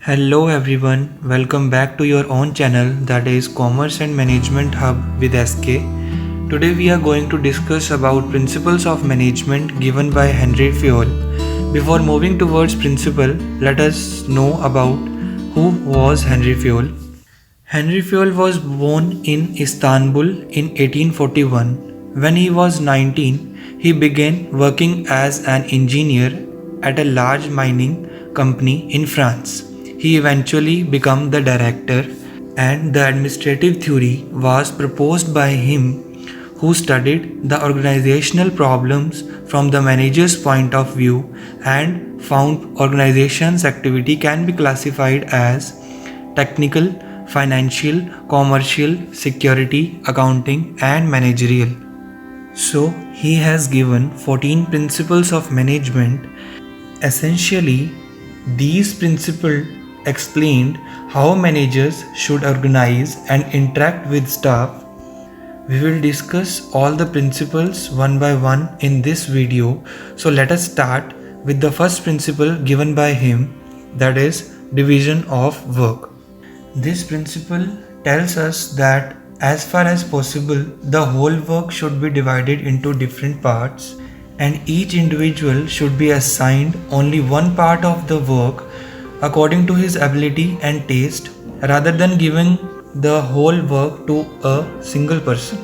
Hello everyone, welcome back to your own channel that is Commerce and Management Hub with SK. Today we are going to discuss about principles of management given by Henry Fayol. Before moving towards principle, let us know about who was Henry Fayol. Henry Fayol was born in Istanbul in 1841. When he was 19, he began working as an engineer at a large mining company in France. He eventually became the director, and the administrative theory was proposed by him, who studied the organizational problems from the manager's point of view and found organization's activity can be classified as technical, financial, commercial, security, accounting, and managerial. So, he has given 14 principles of management. Essentially, these principles explained how managers should organize and interact with staff. We will discuss all the principles one by one in this video. So let us start with the first principle given by him, that is division of work. This principle tells us that as far as possible, the whole work should be divided into different parts, and each individual should be assigned only one part of the work according to his ability and taste, rather than giving the whole work to a single person.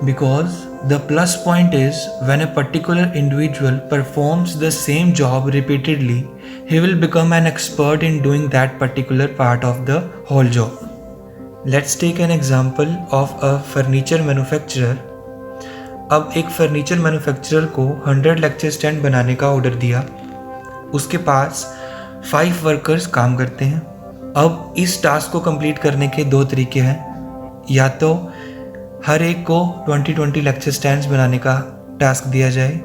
Because the plus point is, when a particular individual performs the same job repeatedly, he will become an expert in doing that particular part of the whole job. Let's take an example of a furniture manufacturer. अब एक furniture manufacturer को 100 lecture stand बनाने का order दिया. उसके पास 5 workers काम करते हैं. अब इस टास्क को कंप्लीट करने के 2 तरीके हैं. या तो हर एक को 20-20 लेक्चर स्टैंड्स बनाने का टास्क दिया जाए,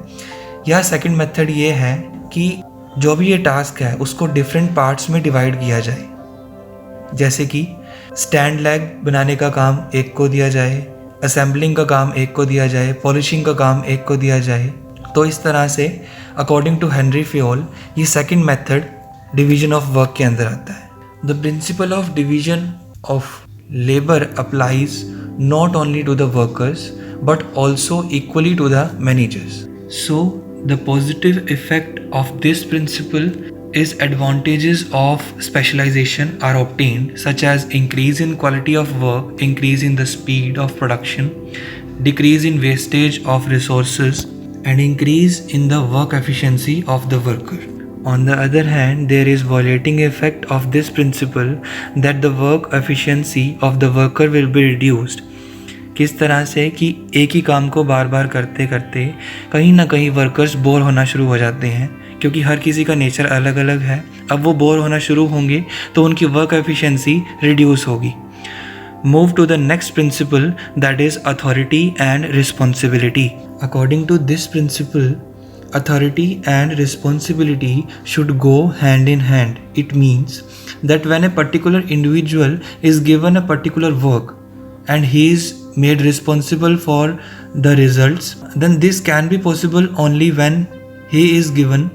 या सेकंड मेथड ये है कि जो भी ये टास्क है उसको डिफरेंट पार्ट्स में डिवाइड किया जाए. जैसे कि स्टैंड लेग बनाने का काम एक को दिया जाए, असेंबलिंग का काम एक को दिया जाए, पॉलिशिंग का काम एक को दिया जाए. तो इस तरह से अकॉर्डिंग टू हेनरी फेयोल ये second method division of work के अंदर आता है. The principle of division of labor applies not only to the workers but also equally to the managers. So the positive effect of this principle is advantages of specialization are obtained, such as increase in quality of work, increase in the speed of production, decrease in wastage of resources, and increase in the work efficiency of the worker. On the other hand, there is violating effect of this principle that the work efficiency of the worker will be reduced. किस तरह से कि एक ही काम को बार बार करते करते कहीं ना कहीं वर्कर्स बोर होना शुरू हो जाते हैं, क्योंकि हर किसी का नेचर अलग अलग है. अब वो बोर होना शुरू होंगे तो उनकी वर्क एफिशिएंसी रिड्यूस होगी. Move to the next principle, that is authority and responsibility. According to this principle, authority and responsibility should go hand in hand. It means that when a particular individual is given a particular work and he is made responsible for the results, then this can be possible only when he is given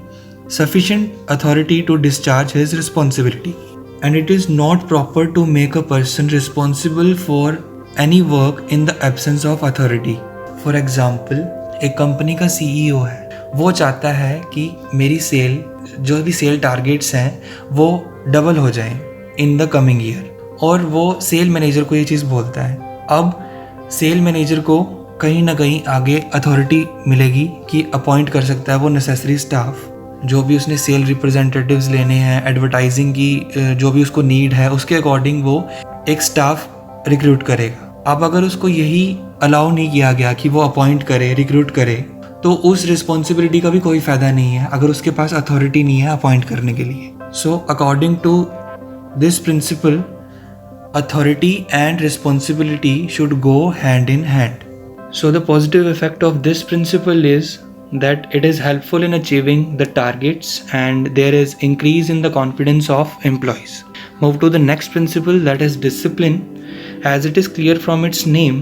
sufficient authority to discharge his responsibility. And it is not proper to make a person responsible for any work in the absence of authority. For example, एक company का CEO है, वो चाहता है कि मेरी cell, जो भी सेल टारगेट्स हैं वो डबल हो जाएं इन द कमिंग ईयर, और वो सेल मैनेजर को ये चीज़ बोलता है. अब सेल मैनेजर को कहीं ना कहीं आगे अथॉरिटी मिलेगी कि अपॉइंट कर सकता है वो नेसेसरी स्टाफ, जो भी उसने सेल रिप्रेजेंटेटिव्स लेने हैं, एडवर्टाइजिंग की जो भी उसको नीड है उसके अकॉर्डिंग वो एक स्टाफ रिक्रूट करेगा. अब अगर उसको यही अलाउ नहीं किया गया कि वो अपॉइंट करे, रिक्रूट करे, तो उस रिस्पॉन्सिबिलिटी का भी कोई फ़ायदा नहीं है अगर उसके पास अथॉरिटी नहीं है अपॉइंट करने के लिए. So according to this principle, authority and responsibility should go hand in hand. So the positive effect of this principle is that it is helpful in achieving the targets and there is increase in the confidence of employees. Move to the next principle, that is discipline. As it is clear from its name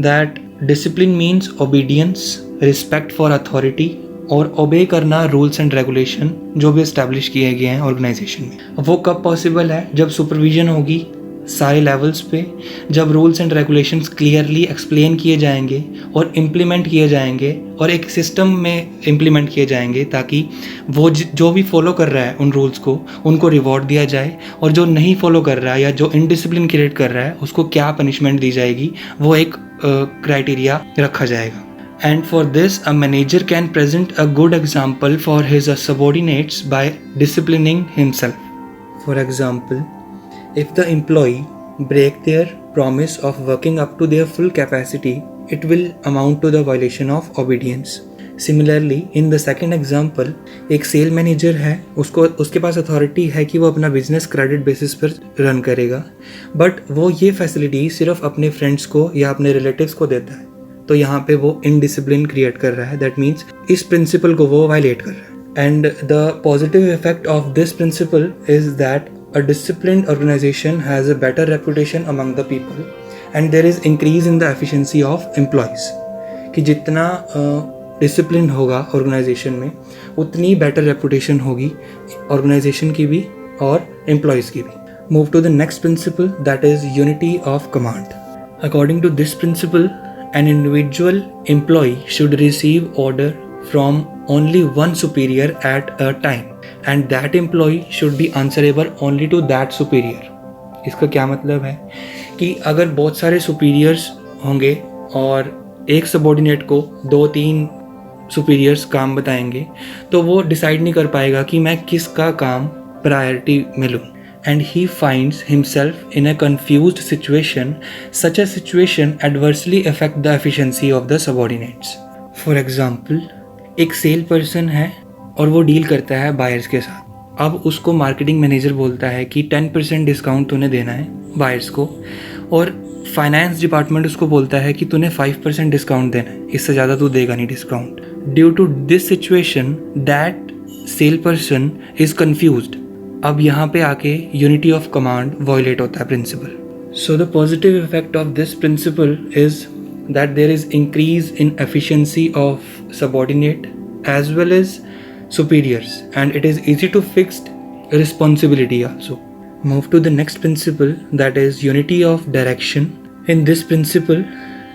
that discipline means obedience, respect for authority, और ओबे करना rules and regulation जो भी establish किए गए हैं organisation में। वो कब पॉसिबल है? जब सुपरविजन होगी सारे लेवल्स पे, जब rules and regulations clearly explain किए जाएंगे और इम्प्लीमेंट किए जाएंगे और एक सिस्टम में इम्प्लीमेंट किए जाएंगे, ताकि वो जो भी फॉलो कर रहा है उन रूल्स को, उनको रिवॉर्ड दिया जाए, और जो नहीं फॉलो कर रहा है या जो इनडिसिप्लिन क्रिएट कर रहा है उसको क्या पनिशमेंट दी जाएगी, वो एक क्राइटेरिया रखा जाएगा। And for this, a manager can present a good example for his subordinates by disciplining himself. For example, if the employee break their promise of working up to their full capacity, it will amount to the violation of obedience. Similarly, in the second example, एक cell manager है, उसके पास authority है कि वो अपना business credit basis पर run करेगा, but वो ये फैसिलिटी सिर्फ अपने फ्रेंड्स को या अपने रिलेटिव्स को देता है, तो यहाँ पे वो इनडिसिप्लिन क्रिएट कर रहा है। दैट मीन्स इस प्रिंसिपल को वो वायलेट कर रहा है। And the positive effect of this principle is that a disciplined organisation has a better reputation among the people and there is increase in the efficiency of employees. कि जितना discipline होगा organisation में, उतनी better reputation होगी organisation की भी और employees की भी। Move to the next principle, that is unity of command. According to this principle, an individual employee should receive order from only one superior at a time and that employee should be answerable only to that superior. इसका क्या मतलब है कि अगर बहुत सारे superiors होंगे और एक सबॉर्डिनेट को 2-3 सुपीरियर्स काम बताएंगे, तो वो डिसाइड नहीं कर पाएगा कि मैं किसका काम प्रायोरिटी में लूँ, and he finds himself in a confused situation. Such a situation adversely affect the efficiency of the subordinates. For example, एक सेल पर्सन है और वो डील करता है बायर्स के साथ। अब उसको मार्केटिंग मैनेजर बोलता है कि 10% डिस्काउंट तूने देना है बायर्स को, और फाइनेंस डिपार्टमेंट उसको बोलता है कि तूने 5% डिस्काउंट देना है, इससे ज़्यादा तू देगा नहीं discount. Due to this situation that sale person is confused. अब यहाँ पे आके यूनिटी ऑफ कमांड वायलेट होता है principle. So the positive effect of this principle is that there is increase in efficiency of subordinate as well as superiors and it is easy to fixed responsibility also. Move to the next principle, that is unity of direction. In this principle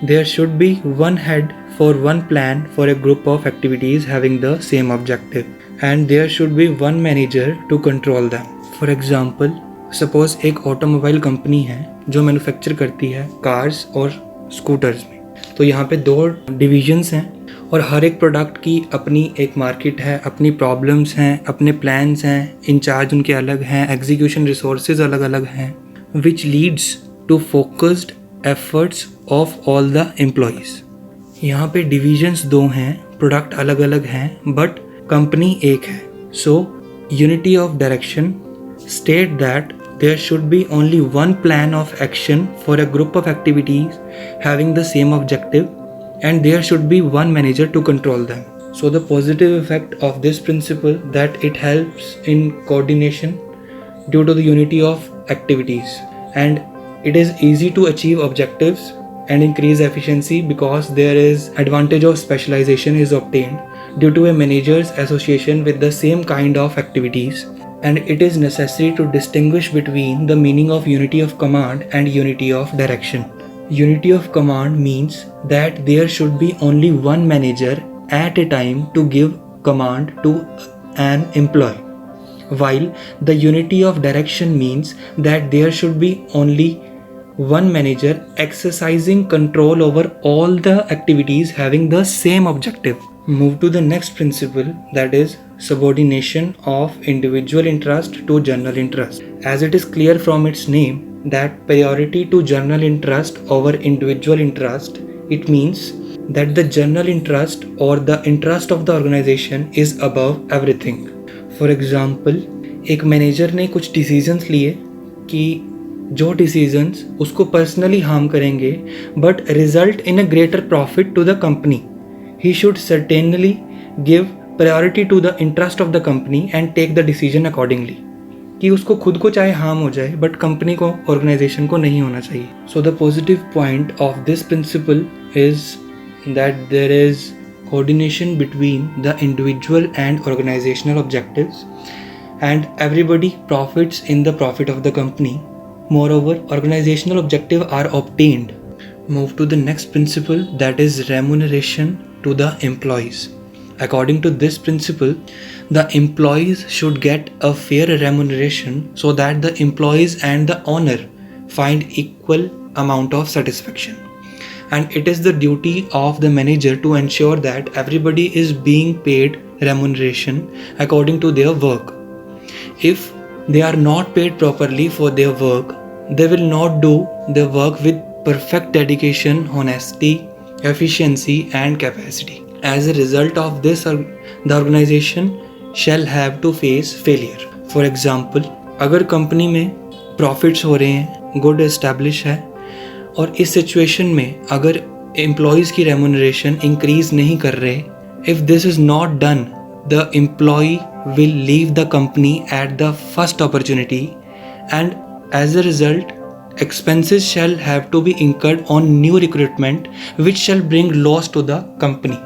there should be one head for one plan for a group of activities having the same objective, and there should be one manager to control them. For example, suppose एक automobile company है जो manufacture करती है cars और scooters में, तो यहाँ पे 2 डिविजन्स हैं और हर एक प्रोडक्ट की अपनी एक मार्केट है, अपनी प्रॉब्लम्स हैं, अपने प्लान्स हैं, इंचार्ज उनके अलग हैं, एग्जीक्यूशन रिसोर्सेज अलग अलग हैं, which leads to focused efforts of all the employees. यहाँ पे डिविजन्स 2 हैं, प्रोडक्ट अलग अलग हैं, बट कंपनी एक है। So unity of direction state that there should be only one plan of action for a group of activities having the same objective, and there should be one manager to control them. So the positive effect of this principle that it helps in coordination due to the unity of activities, and it is easy to achieve objectives and increase efficiency because there is advantage of specialization is obtained due to a manager's association with the same kind of activities, and it is necessary to distinguish between the meaning of unity of command and unity of direction. Unity of command means that there should be only one manager at a time to give command to an employee, while the unity of direction means that there should be only one manager exercising control over all the activities having the same objective. Move to the next principle, that is subordination of individual interest to general interest. As it is clear from its name that priority to general interest over individual interest, it means that the general interest or the interest of the organization is above everything. For example, एक manager ने कुछ decisions लिए कि जो decisions उसको personally harm करेंगे but result in a greater profit to the company, he should certainly give priority to the interest of the company and take the decision accordingly, कि उसको खुद को चाहे हार्म हो जाए बट कंपनी को, ऑर्गेनाइजेशन को नहीं होना चाहिए. So the positive point of this principle is that there is coordination between the individual and organizational objectives, and everybody profits in the profit of the company. Moreover, organizational objectives are obtained. Move to the next principle, that is remuneration to the employees. According to this principle, the employees should get a fair remuneration so that the employees and the owner find equal amount of satisfaction. And it is the duty of the manager to ensure that everybody is being paid remuneration according to their work. If they are not paid properly for their work, they will not do their work with perfect dedication, honesty, efficiency and capacity. As a result of this, the organization shall have to face failure. For example, अगर company में profits हो रहे हैं, good establish है, और इस situation में अगर एम्प्लॉयज़ की रेम्यूनरेशन इंक्रीज नहीं कर रहे, if this is not done, the employee will leave the company at the first opportunity, and as a result expenses shall have to be incurred on new recruitment, which shall bring loss to the company.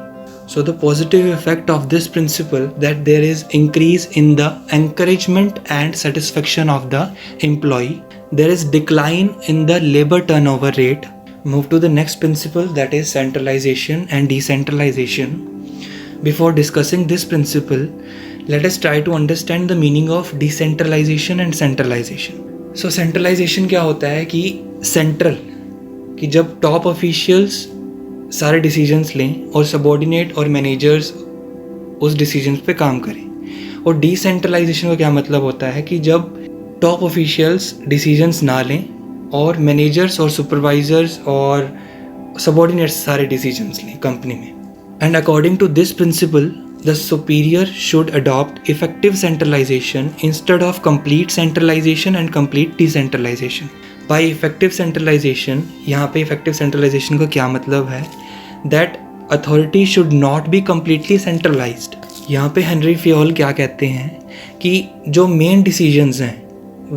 So the positive effect of this principle, that there is increase in the encouragement and satisfaction of the employee. There is decline in the labor turnover rate. Move to the next principle, that is centralization and decentralization. Before discussing this principle, let us try to understand the meaning of decentralization and centralization. So centralization क्या होता है कि central, कि जब top officials सारे decisions लें और subordinate और मैनेजर्स उस डिसीजंस पे काम करें. और डिसेंट्रलाइजेशन का क्या मतलब होता है कि जब टॉप ऑफिशियल्स डिसीजंस ना लें और मैनेजर्स और सुपरवाइजर्स और सबॉर्डिनेट्स सारे डिसीजंस लें कंपनी में. And according to this principle, the superior should adopt effective centralization instead of complete centralization and complete decentralization. By effective centralization, यहाँ पे effective centralization का क्या मतलब है, that authority should not be completely centralized. यहाँ पे हेनरी फ्योल क्या कहते हैं कि जो मेन डिसीजंस हैं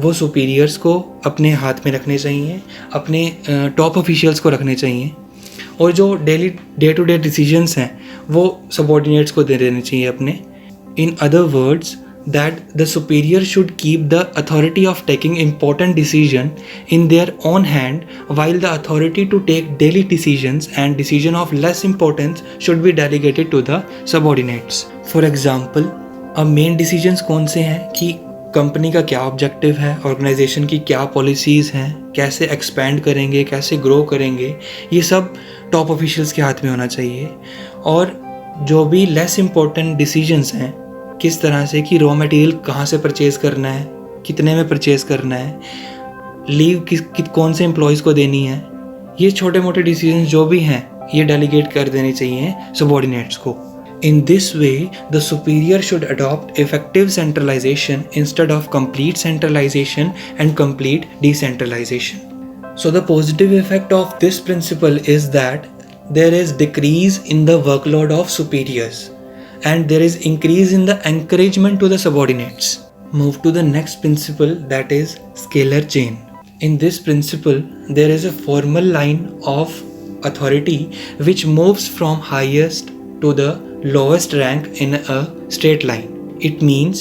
वो सुपीरियर्स को अपने हाथ में रखने चाहिए, अपने टॉप ऑफिशियल्स को रखने चाहिए, और जो daily day to day decisions हैं वो सबॉर्डिनेट्स को दे देने चाहिए अपने. In other words, that the superior should keep the authority of taking important decision in their own hand, while the authority to take daily decisions and decision of less importance should be delegated to the subordinates. For example, अब main decisions कौन से हैं कि company का क्या objective है, organisation की क्या पॉलिसीज़ हैं, कैसे एक्सपैंड करेंगे, कैसे ग्रो करेंगे, ये सब टॉप ऑफिशियल्स के हाथ में होना चाहिए. और जो भी लेस इम्पोर्टेंट डिसीजंस हैं, किस तरह से कि रॉ मटेरियल कहाँ से परचेज़ करना है, कितने में परचेज़ करना है, लीव कौन से एम्प्लॉयज़ को देनी है, ये छोटे मोटे डिसीजंस जो भी हैं ये डेलीगेट कर देने चाहिए सबॉर्डिनेट्स को. In this way, the superior should adopt effective centralization instead of complete centralization and complete decentralization. So the positive effect of this principle is that there is decrease in the workload of superiors and there is increase in the encouragement to the subordinates. Move to the next principle, that is scalar chain. In this principle, there is a formal line of authority which moves from highest to the lowest rank in a straight line. It means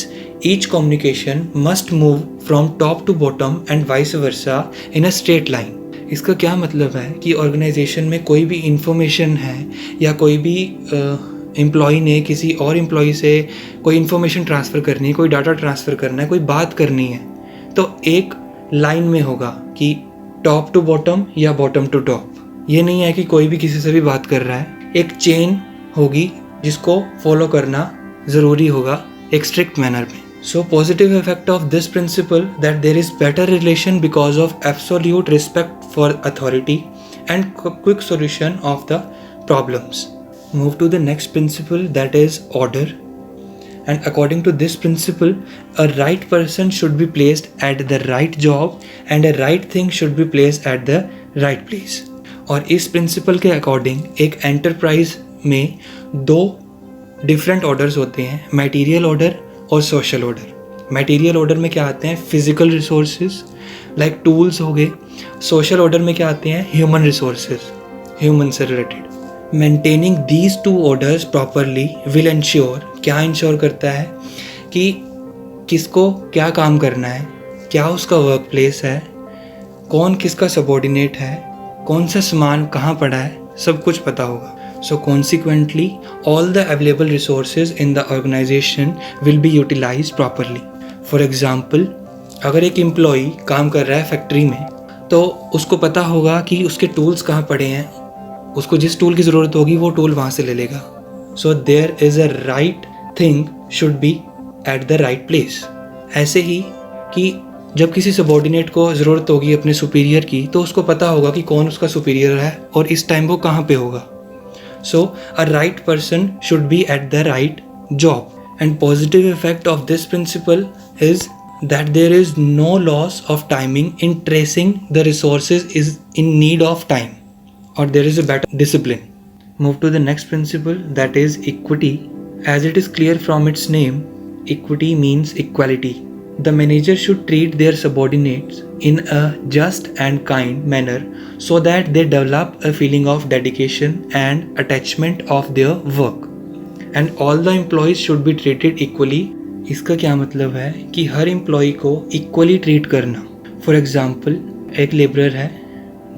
each communication must move from top to bottom and vice versa in a straight line. इसका क्या मतलब है कि organisation में कोई भी information है या कोई भी एम्प्लॉय ने किसी और एम्प्लॉय से कोई इन्फॉर्मेशन ट्रांसफ़र करनी है, कोई डाटा ट्रांसफ़र करना है, कोई बात करनी है, तो एक लाइन में होगा कि टॉप टू बॉटम या बॉटम टू टॉप. ये नहीं है कि कोई भी किसी से भी बात कर रहा है, एक चेन होगी जिसको फॉलो करना ज़रूरी होगा एक स्ट्रिक्ट मैनर में. So positive effect of this principle, that there is better relation because of absolute respect for authority and quick solution of the problems. Move to the next principle, that is order. And according to this principle, a right person should be placed at the right job and a right thing should be placed at the right place. और इस principal के according एक enterprise में दो different orders होते हैं, material order और social order. Material order में क्या आते हैं, फिजिकल रिसोर्सेज लाइक टूल्स हो गए. सोशल ऑर्डर में क्या आते हैं, ह्यूमन रिसोर्सेज, ह्यूमन से related. Maintaining these two orders properly will ensure, क्या इंश्योर करता है कि किसको क्या काम करना है, क्या उसका वर्क प्लेस है, कौन किसका सबॉर्डिनेट है, कौन सा सामान कहाँ पड़ा है, सब कुछ पता होगा. So consequently, all the available resources in the organization will be utilized properly. For example, अगर एक एम्प्लॉई काम कर रहा है फैक्ट्री में, तो उसको पता होगा कि उसके टूल्स कहाँ पड़े हैं, उसको जिस टूल की ज़रूरत होगी वो टूल वहाँ से ले लेगा. So there is a right thing should be at the right place. ऐसे ही कि जब किसी सबॉर्डिनेट को ज़रूरत होगी अपने सुपीरियर की, तो उसको पता होगा कि कौन उसका सुपीरियर है और इस टाइम वो कहाँ पे होगा. So a right person should be at the right job. And positive effect of this principle is that there is no loss of timing in tracing the resources is in need of time, or there is a better discipline. Move to the next principle, that is equity. As it is clear from its name, equity means equality. The manager should treat their subordinates in a just and kind manner so that they develop a feeling of dedication and attachment of their work. And all the employees should be treated equally. इसका क्या मतलब है कि हर employ को equally treat करना. For example, एक labourer है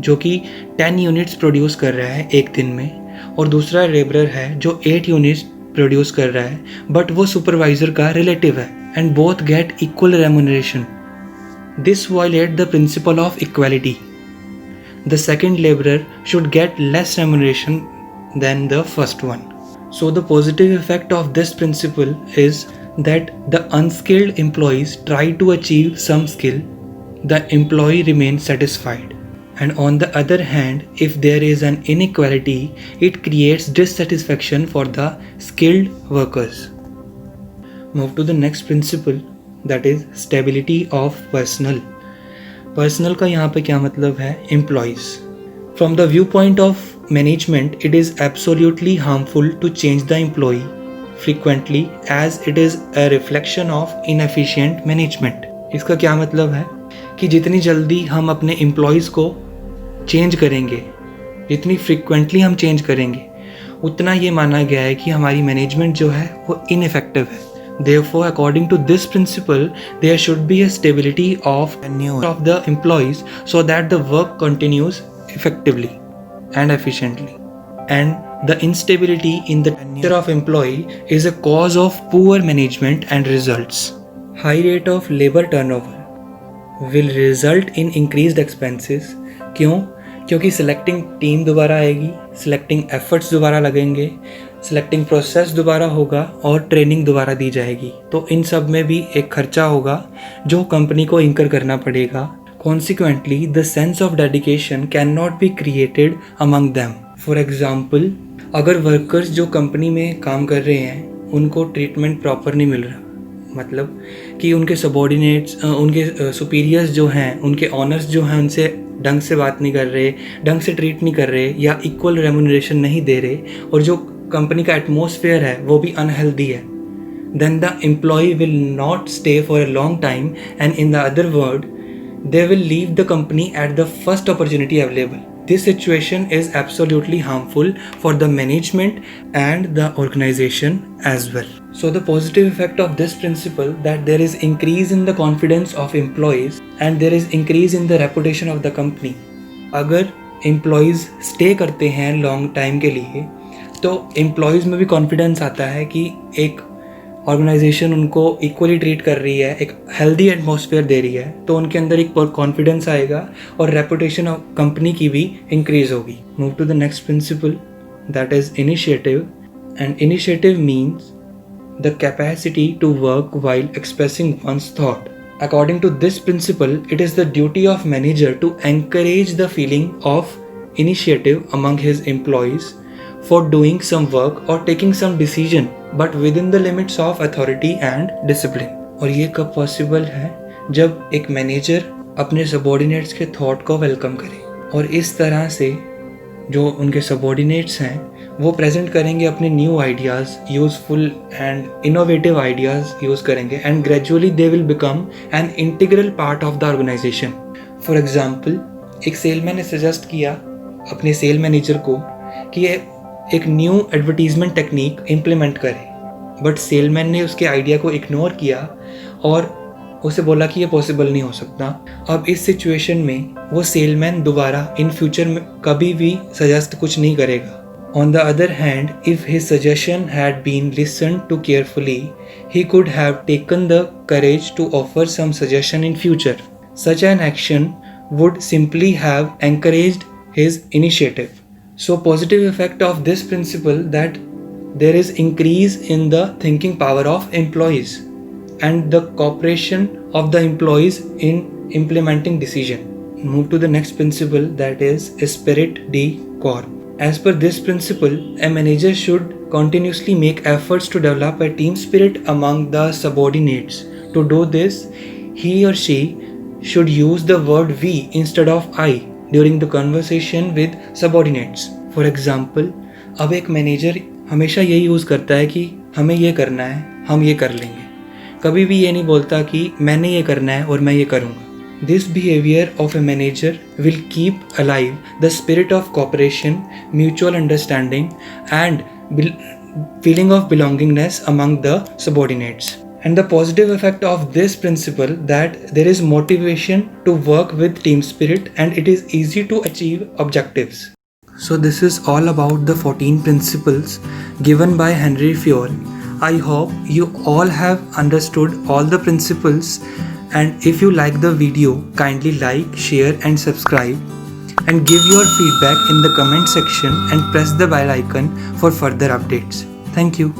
जो कि 10 यूनिट्स प्रोड्यूस कर रहा है एक दिन में, और दूसरा लेबरर है जो 8 यूनिट्स प्रोड्यूस कर रहा है, बट वो सुपरवाइजर का रिलेटिव है, and both get equal remuneration. This violates the principle of equality. The second laborer should get less remuneration than the first one. So the positive effect of this principle is that the unskilled employees try to achieve some skill, the employee remains satisfied. And on the other hand, if there is an inequality, it creates dissatisfaction for the skilled workers. Move to the next principle, that is stability of personnel. Personnel का यहाँ पे क्या मतलब है? Employees. From the viewpoint of management, it is absolutely harmful to change the employee frequently as it is a reflection of inefficient management. इसका क्या मतलब है कि जितनी जल्दी हम अपने एम्प्लॉयज़ को चेंज करेंगे, जितनी फ्रीक्वेंटली हम चेंज करेंगे, उतना ये माना गया है कि हमारी मैनेजमेंट जो है वो इनइफेक्टिव है. Therefore, according to this principle, there should be a stability of tenure of the employees so that the work continues effectively and efficiently. And the instability in the tenure of employee is a cause of poor management and results. High rate of labor turnover will result in increased expenses. क्यों? क्योंकि selecting team दोबारा आएगी, selecting efforts दोबारा लगेंगे, selecting process दोबारा होगा और training दोबारा दी जाएगी. तो इन सब में भी एक खर्चा होगा जो कंपनी को इंकर करना पड़ेगा. Consequently the sense of dedication can not be created among them. For example, अगर वर्कर्स जो कंपनी में काम कर रहे हैं उनको ट्रीटमेंट प्रॉपर नहीं मिल रहा, मतलब कि उनके सबॉर्डिनेट्स, उनके सुपीरियर्स जो हैं, उनके ऑनर्स जो हैं उनसे ढंग से बात नहीं कर रहे, ढंग से ट्रीट नहीं कर रहे, या इक्वल रेम्यूनरेशन नहीं दे रहे, और जो कंपनी का एटमॉस्फेयर है वो भी अनहेल्दी है, then the employee will not stay for a long time, and in the other word, they will leave the company at the first opportunity available. This situation is absolutely harmful for the management and the organization as well. So the positive effect of this principle, that there is increase in the confidence of employees and there is increase in the reputation of the company. अगर employees stay करते हैं long time के लिए, तो employees में भी confidence आता है कि एक ऑर्गेनाइजेशन उनको इक्वली ट्रीट कर रही है, एक हेल्दी एटमॉस्फेयर दे रही है, तो उनके अंदर एक कॉन्फिडेंस आएगा और रेपुटेशन ऑफ कंपनी की भी इंक्रीज होगी. Move to the next principle, that is initiative. And initiative means the capacity to work while expressing one's thought. According to this principle, it is the duty of manager to encourage the feeling of initiative among his employees for doing some work or taking some decision, but within the limits of authority and discipline. और ये कब possible है? जब एक manager अपने subordinates के thought को welcome करे और इस तरह से जो उनके सबॉर्डिनेट्स हैं वो प्रेजेंट करेंगे अपने new ideas, useful and innovative ideas use करेंगे, and gradually they will become an integral part of the organisation. For example, एक सेलमैन ने सजेस्ट किया अपने सेल मैनेजर को कि ये एक न्यू एडवर्टीजमेंट टेक्निक इम्प्लीमेंट करे, बट सेलमैन ने उसके आइडिया को इग्नोर किया और उसे बोला कि ये पॉसिबल नहीं हो सकता। अब इस सिचुएशन में वो सेलमैन दोबारा इन फ्यूचर में कभी भी सजेस्ट कुछ नहीं करेगा। On the other hand, if his suggestion had been listened to carefully, he could have taken the courage to offer some suggestion in future. Such an action would simply have encouraged his initiative. So positive effect of this principle that there is increase in the thinking power of employees and the cooperation of the employees in implementing decision. Move to the next principle, that is Spirit de Corps. As per this principle, a manager should continuously make efforts to develop a team spirit among the subordinates. To do this, he or she should use the word we instead of I during the conversation with subordinates. For example, अब एक manager हमेशा यही use करता है कि हमें ये करना है, हम ये कर लेंगे। कभी भी ये नहीं बोलता कि मैंने ये करना है और मैं ये करूँगा। This behavior of a manager will keep alive the spirit of cooperation, mutual understanding, and feeling of belongingness among the subordinates. And the positive effect of this principle that there is motivation to work with team spirit and it is easy to achieve objectives. So this is all about the 14 principles given by Henry Fayol. I hope you all have understood all the principles. And if you like the video, kindly like, share and subscribe and give your feedback in the comment section and press the bell icon for further updates. Thank you.